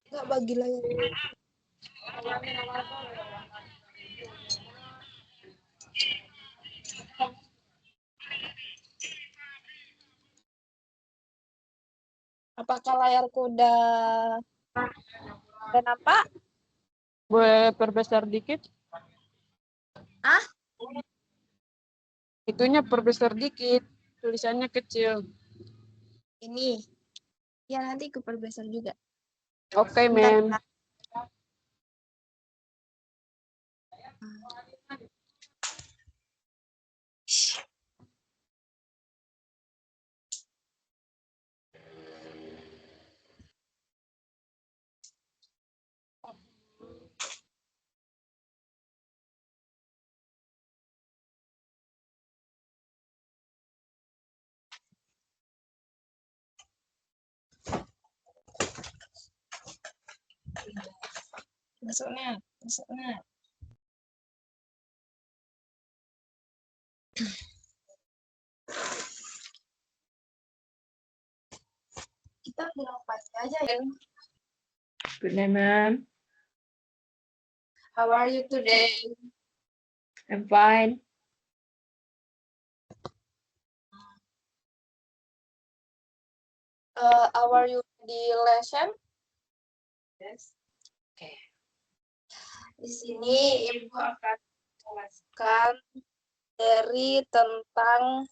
Nggak bagi layar. Apakah layarku udah nampak? Boleh perbesar dikit? Ah? Itunya perbesar dikit, tulisannya kecil. Ini. Ya nanti aku perbesar juga. Oke, Bentar, mem. Kak. Masuknya. Kita bilang pasti aja ya. Good night, ma'am. How are you today? I'm fine. How are you di lesson? Yes. Oke. Di sini Ibu akan menjelaskan dari tentang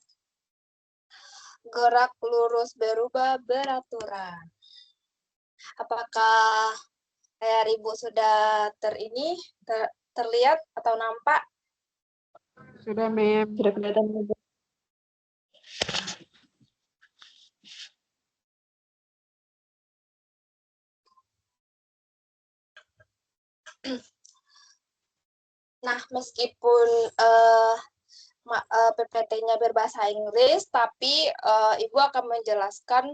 gerak lurus berubah beraturan. Apakah layar Ibu sudah terlihat atau nampak? Sudah, mem. Sudah kelihatan. Nah, meskipun PPT-nya berbahasa Inggris, tapi Ibu akan menjelaskan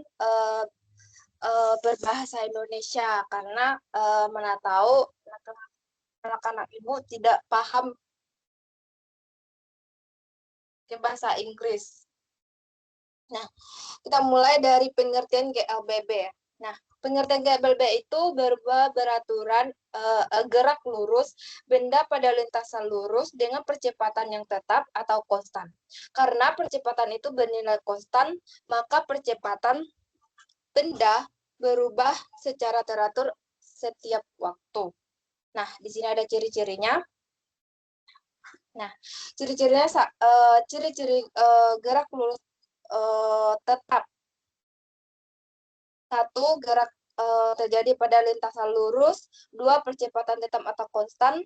berbahasa Indonesia karena mana tahu anak-anak Ibu tidak paham ke bahasa Inggris. Nah, kita mulai dari pengertian GLBB. Nah, pengertian GLBB itu berubah beraturan gerak lurus benda pada lintasan lurus dengan percepatan yang tetap atau konstan. Karena percepatan itu bernilai konstan, maka percepatan benda berubah secara teratur setiap waktu. Nah, di sini ada ciri-cirinya. Nah, ciri-cirinya ciri-ciri gerak lurus tetap. Satu, gerak terjadi pada lintasan lurus. Dua, percepatan tetap atau konstan.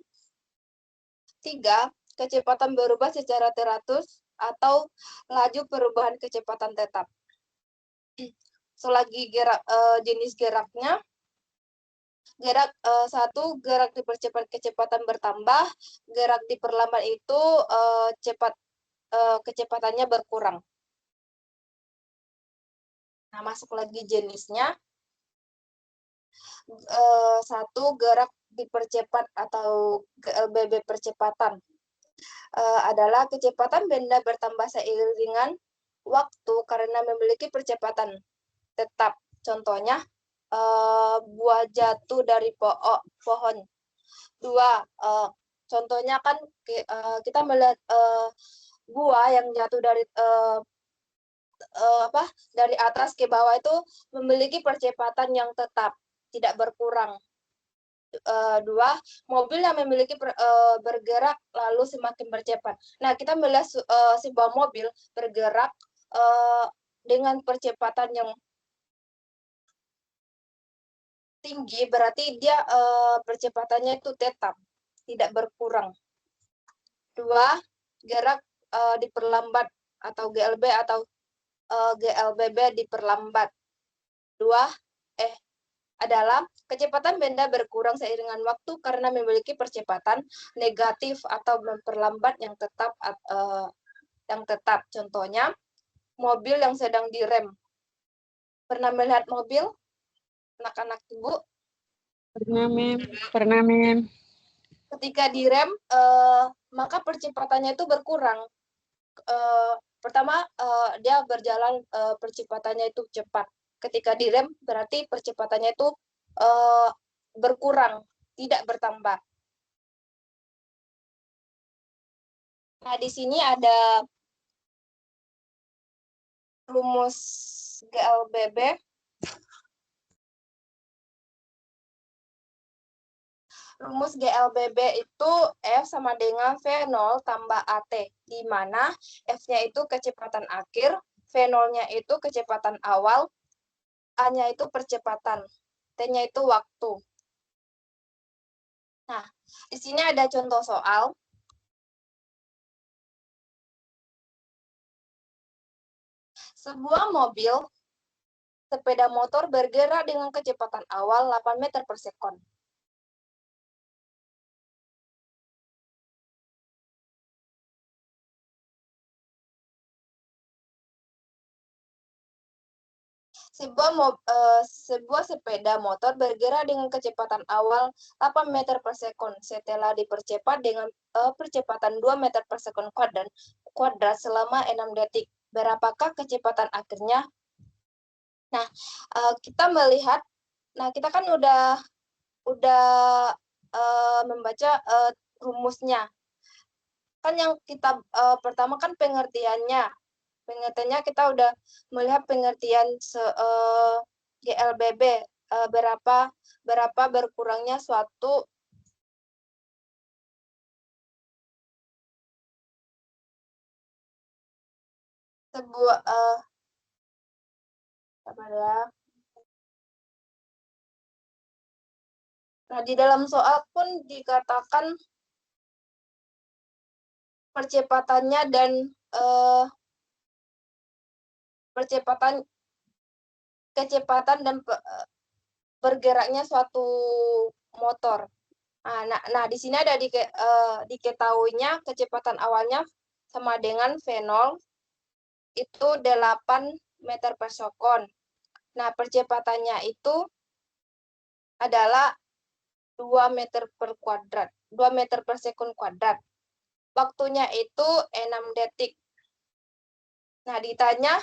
Tiga, kecepatan berubah secara teratur atau laju perubahan kecepatan tetap. Selagi gerak jenis geraknya, gerak satu, gerak dipercepat kecepatan bertambah, gerak diperlambat itu kecepatannya berkurang. Nah, masuk lagi jenisnya. Satu, gerak dipercepat atau GLBB percepatan. Adalah kecepatan benda bertambah seiringan waktu karena memiliki percepatan tetap. Contohnya, buah jatuh dari pohon. Dua, contohnya kan kita melihat buah yang jatuh dari dari atas ke bawah itu memiliki percepatan yang tetap, tidak berkurang. Dua, mobil yang memiliki bergerak lalu semakin bercepat. Nah, kita melihat sebuah mobil bergerak dengan percepatan yang tinggi, berarti dia percepatannya itu tetap, tidak berkurang. Dua, gerak diperlambat atau GLB atau GLBB diperlambat. Dua, adalah kecepatan benda berkurang seiringan waktu karena memiliki percepatan negatif atau memperlambat yang tetap. Contohnya, mobil yang sedang direm. Pernah melihat mobil, anak-anak Ibu? Pernah, mem. Ketika direm, maka percepatannya itu berkurang. Pertama, dia berjalan percepatannya itu cepat. ketika direm berarti percepatannya itu berkurang, tidak bertambah. Nah, di sini ada rumus GLBB. Rumus GLBB itu F sama dengan V0 tambah AT, di mana F-nya itu kecepatan akhir, V0-nya itu kecepatan awal, A-nya itu percepatan, T-nya itu waktu. Nah, di sini ada contoh soal. Sebuah mobil sepeda motor bergerak dengan kecepatan awal 8 meter per sekon. Sebuah sepeda motor bergerak dengan kecepatan awal 8 meter per sekon setelah dipercepat dengan percepatan 2 meter per sekon kuadrat selama 6 detik. Berapakah kecepatan akhirnya? Nah, kita melihat, nah kita kan udah membaca rumusnya. Kan yang kita pertama kan pengertiannya. Pengertiannya kita udah melihat pengertian GLBB, berapa berkurangnya suatu sebuah apa ya? Nah, di dalam soal pun dikatakan percepatannya dan kecepatan dan bergeraknya suatu motor. Nah, di sini ada diketahuinya kecepatan awalnya sama dengan V0 itu 8 meter per sekon. Nah, percepatannya itu adalah 2 meter per kuadrat, 2 meter per sekon kuadrat. Waktunya itu 6 detik. Nah, ditanya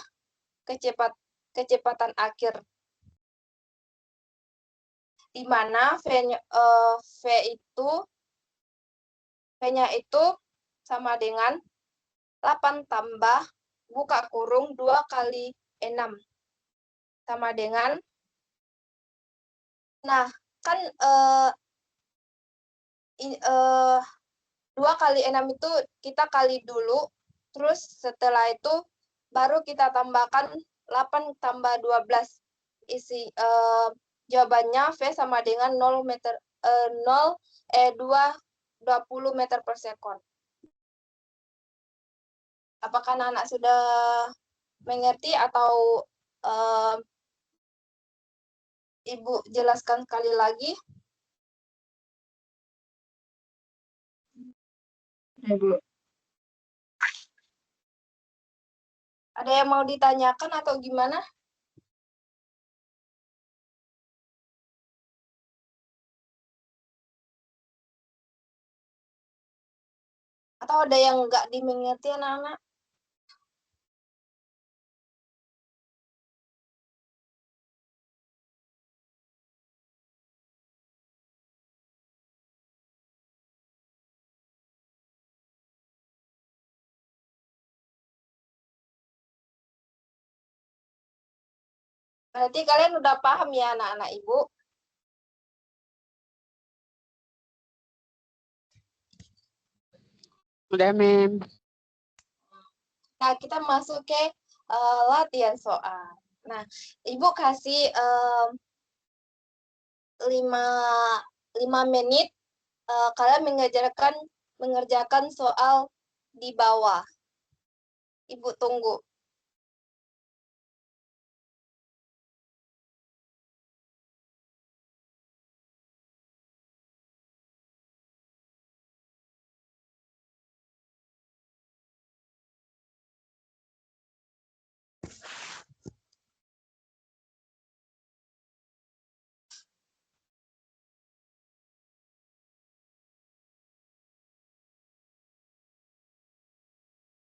kecepatan akhir, di mana V-nya itu sama dengan 8 tambah buka kurung 2 kali 6 sama dengan, nah kan 2 kali 6 itu kita kali dulu, terus setelah itu baru kita tambahkan 8 tambah 12. Jawabannya V sama dengan 20 meter per sekon. Apakah anak sudah mengerti atau Ibu jelaskan sekali lagi? Ya, Bu. Ada yang mau ditanyakan atau gimana? Atau ada yang nggak dimengerti anak-anak? Berarti kalian udah paham ya anak-anak Ibu? Udah, Mem. Nah, kita masuk ke latihan soal. Nah, Ibu kasih 5 menit kalian mengerjakan soal di bawah. Ibu tunggu.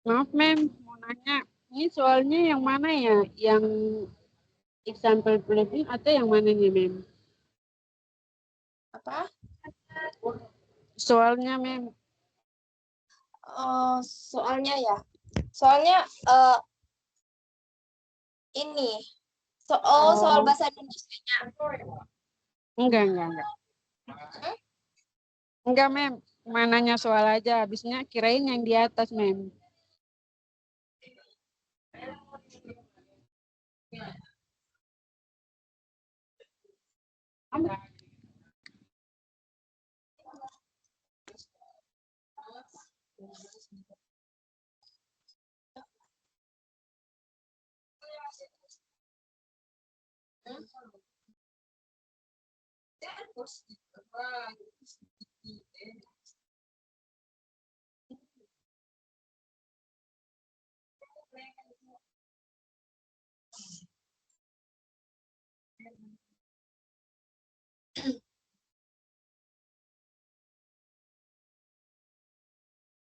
Maaf, Mem. Mau nanya. Ini soalnya yang mana ya? Yang Example planning atau yang mana nih, Mem? Apa? Soalnya, Mem. Soalnya ya. Soalnya ini. Soal Oh, bahasa Indonesia. enggak. Hmm? Enggak, Mem. Mananya soal aja. Habisnya kirain yang di atas, Mem.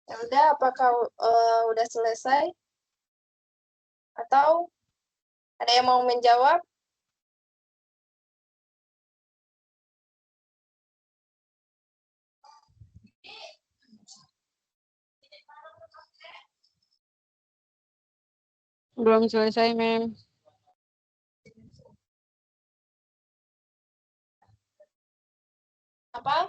Ya udah, apakah udah selesai? Atau ada yang mau menjawab? Belum selesai, Mem. Apa?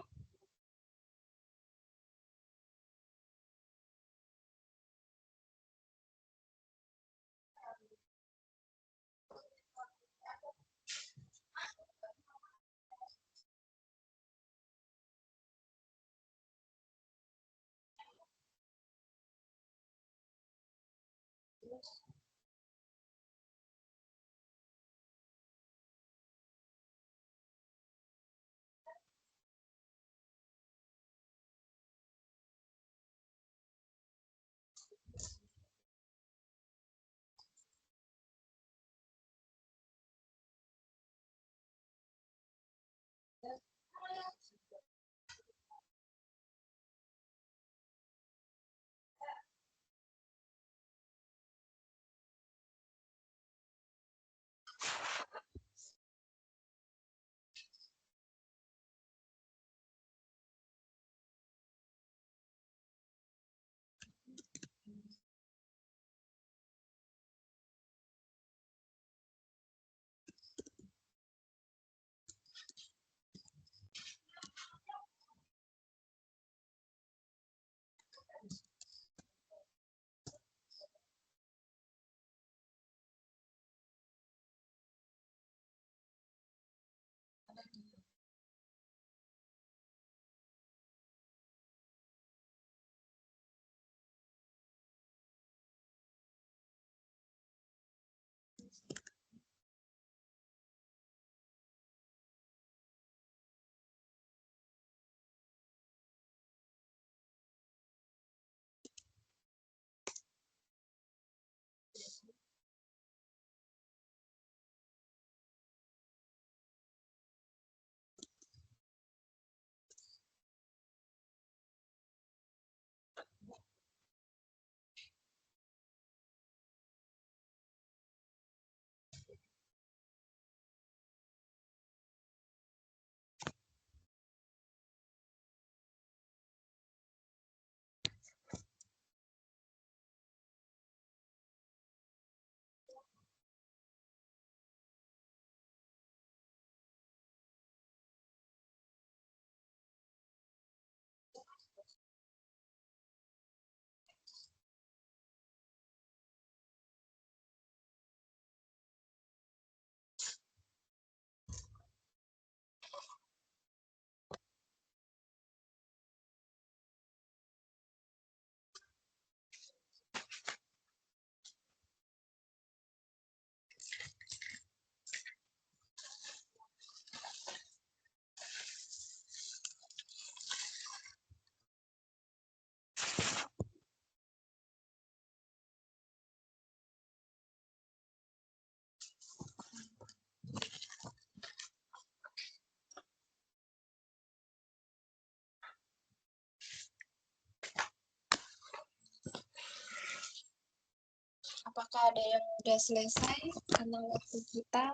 Apakah ada yang udah selesai karena waktu kita?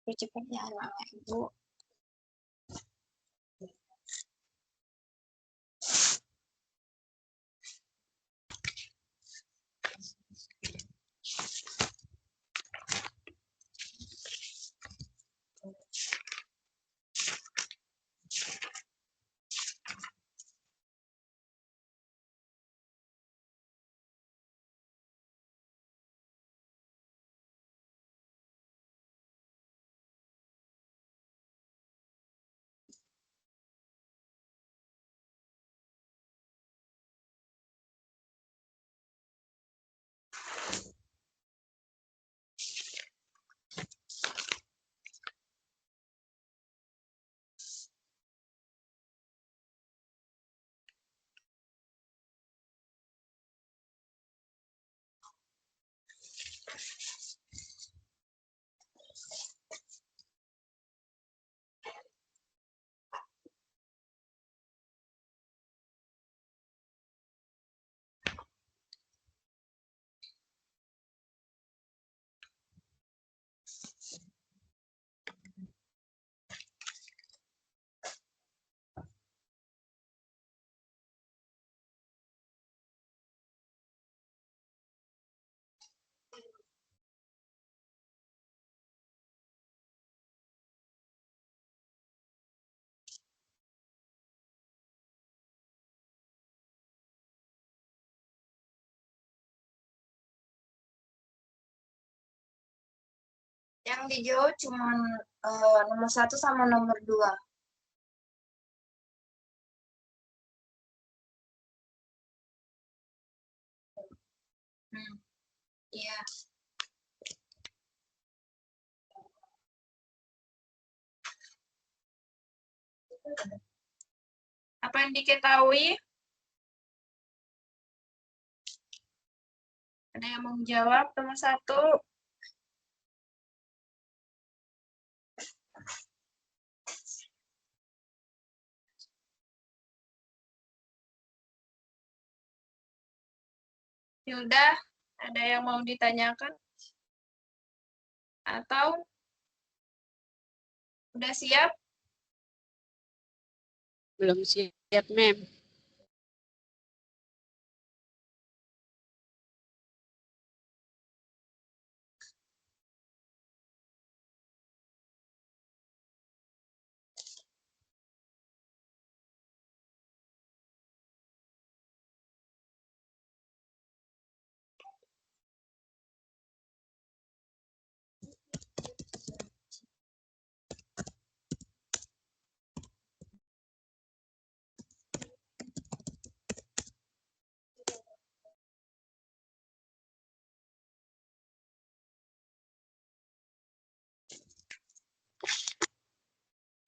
Percepatnya anak-anak Ibu. Yang dijawab cuma nomor 1 sama nomor 2. Iya. Apa yang diketahui? Ada yang mau menjawab nomor 1? Hilda, ada yang mau ditanyakan? Atau udah siap? Belum siap, Mem.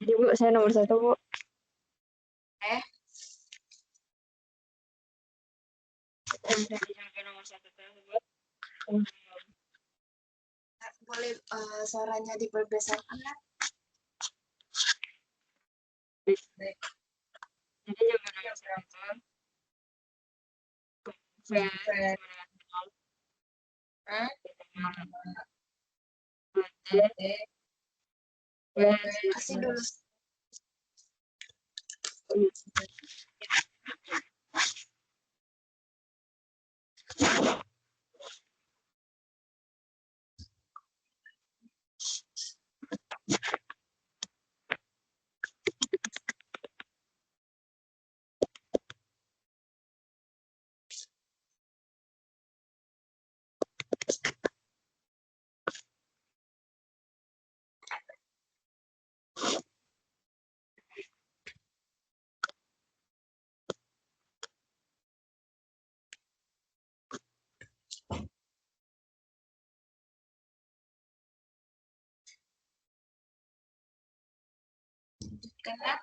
Jadi Bu, saya nomor 1 Bu. Nomor 1 tersebut. Boleh suaranya diperbesarkan kan? Jadi juga nomor 1. Kasih dulu. Karena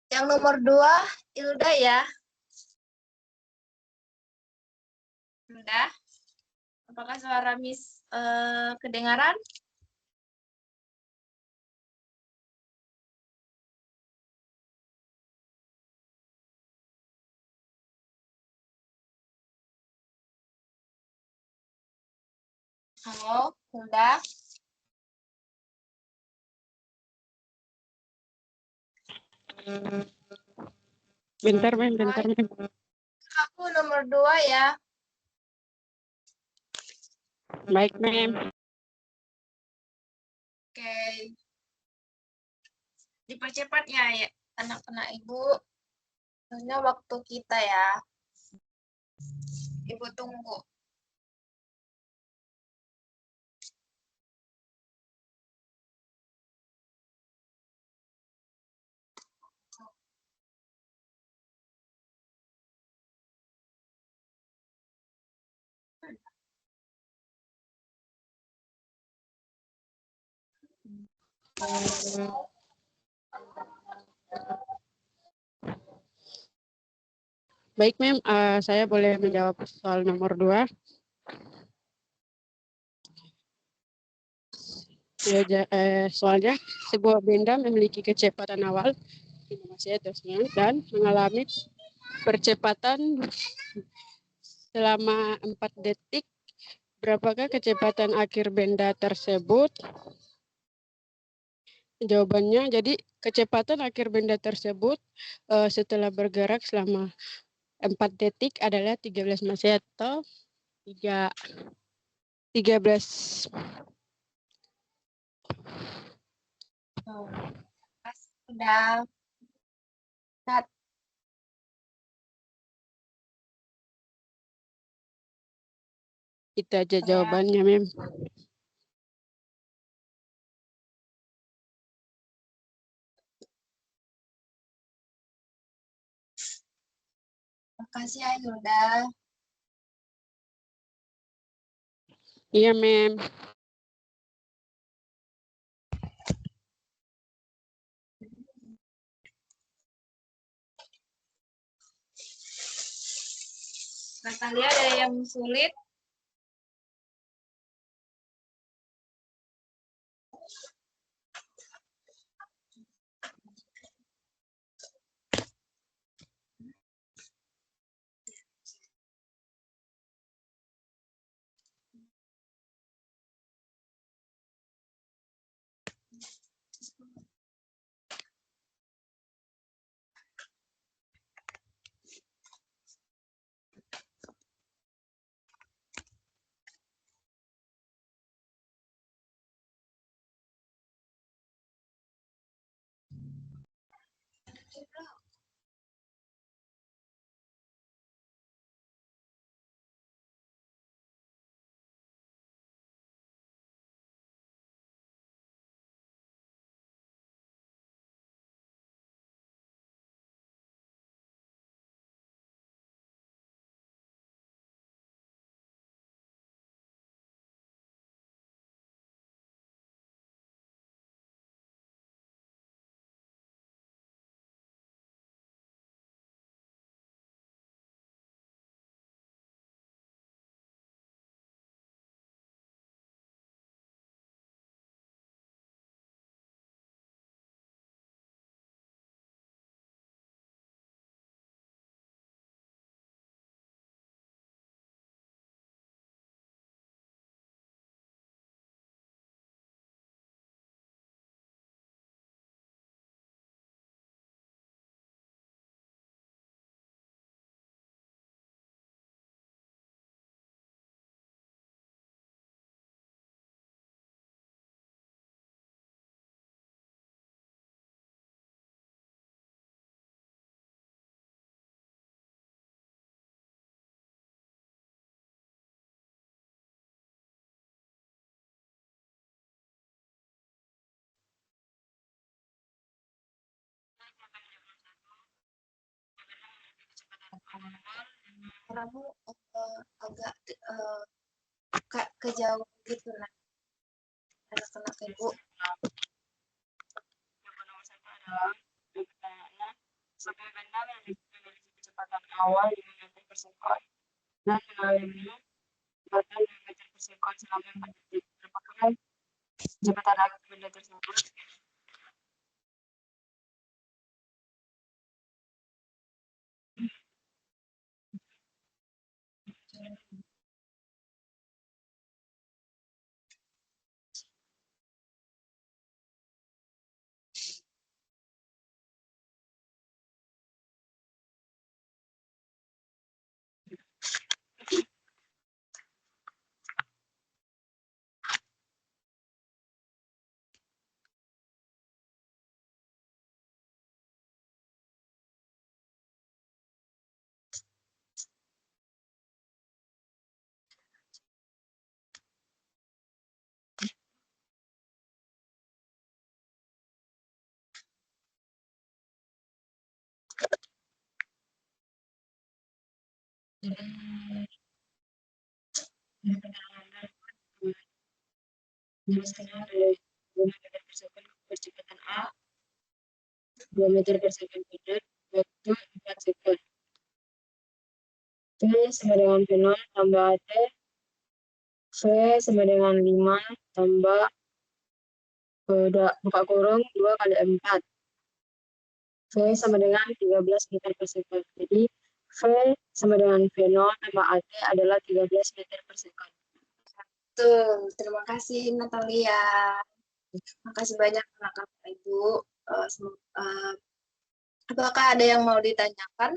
Yang nomor 2, Ilda ya. Ilda, apakah suara Miss kedengaran? Halo, Hilda. Bentar, Mem, bentar, Mem. Aku nomor 2 ya. Baik, Mem. Oke. Dipercepat ya, anak-anak Ibu. Soalnya waktu kita ya. Ibu tunggu. Baik, Mem. Saya boleh menjawab soal nomor 2. Soalnya, sebuah benda memiliki kecepatan awal dan mengalami percepatan selama 4 detik. Berapakah kecepatan akhir benda tersebut? Jawabannya, jadi kecepatan akhir benda tersebut setelah bergerak selama 4 detik adalah 13 masehat atau 13. Sudah. Itu aja jawabannya, Mem. Makasih ya, Hilda. Iya, Mem. Natalia, ada yang sulit? Suaramu agak kejauh gitu nah. Anak-anak ibu. Nomor 1 adalah pertanyaannya sebuah benda yang memiliki kecepatan awal 5 meter per sekon dan mengalami kecepatan 2 meter per sekon selama 4 detik. Apakah kecepatan akhir benda tersebut? Jelaskannya dari 2 meter per sekon percepatan A, 2 meter per sekon padat, waktu 4 sekon. T sama dengan V0 tambah AT, V sama dengan 5 tambah buka kurung 2 kali 4. V sama dengan 13 meter per sekon. Jadi V sama dengan V0 tambah AT adalah 13 meter per sekon. Betul, terima kasih Natalia. Terima kasih banyak anak-anak ibu. Apakah ada yang mau ditanyakan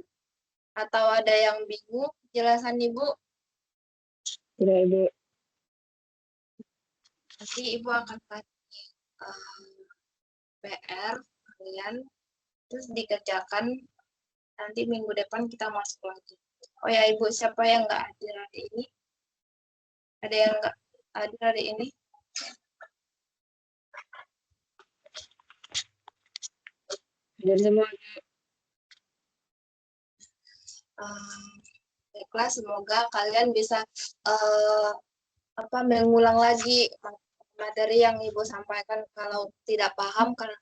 atau ada yang bingung jelasan ibu? Tidak, Ibu. Nanti ibu akan kasih PR kalian, terus dikerjakan. Nanti minggu depan kita masuk lagi. Oh ya ibu, siapa yang nggak hadir hari ini? Ada yang nggak hadir hari ini? Hadir semua. Baiklah, semoga kalian bisa mengulang lagi materi yang ibu sampaikan. Kalau tidak paham, kalau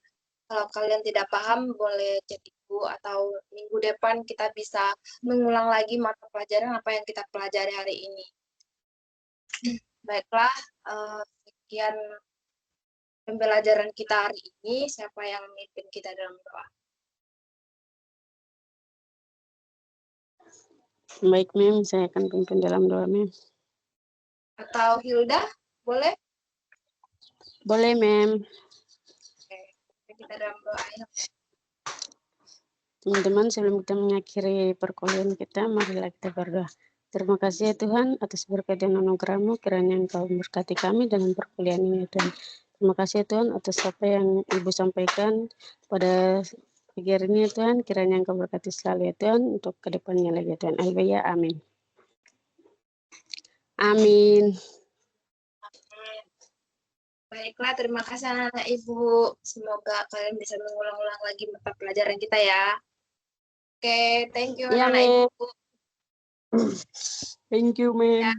kalian tidak paham boleh cek ibu, atau minggu depan kita bisa mengulang lagi mata pelajaran apa yang kita pelajari hari ini. Baiklah, sekian pembelajaran kita hari ini. Siapa yang memimpin kita dalam doa? Baik, Mem. Saya akan pimpin dalam doa, Mem. Atau Hilda, boleh? Boleh, Mem. Oke, kita dalam doa ya. Teman-teman, sebelum kita mengakhiri perkuliahan kita, marilah kita berdoa. Terima kasih ya Tuhan atas berkat dan anugerah-Mu, kiranya Engkau memberkati kami dalam perkuliahan ini ya Tuhan. Terima kasih ya Tuhan atas apa yang Ibu sampaikan pada pagi hari ini ya Tuhan, kiranya Engkau berkati selalu ya Tuhan untuk kedepannya lagi ya Tuhan. Haleluya, amin. Amin. Baiklah, terima kasih anak-anak ibu. Semoga kalian bisa mengulang-ulang lagi mata pelajaran kita ya. Oke, thank you Ya, anak-anak Mem. ibu. Thank you, Mem. Ya.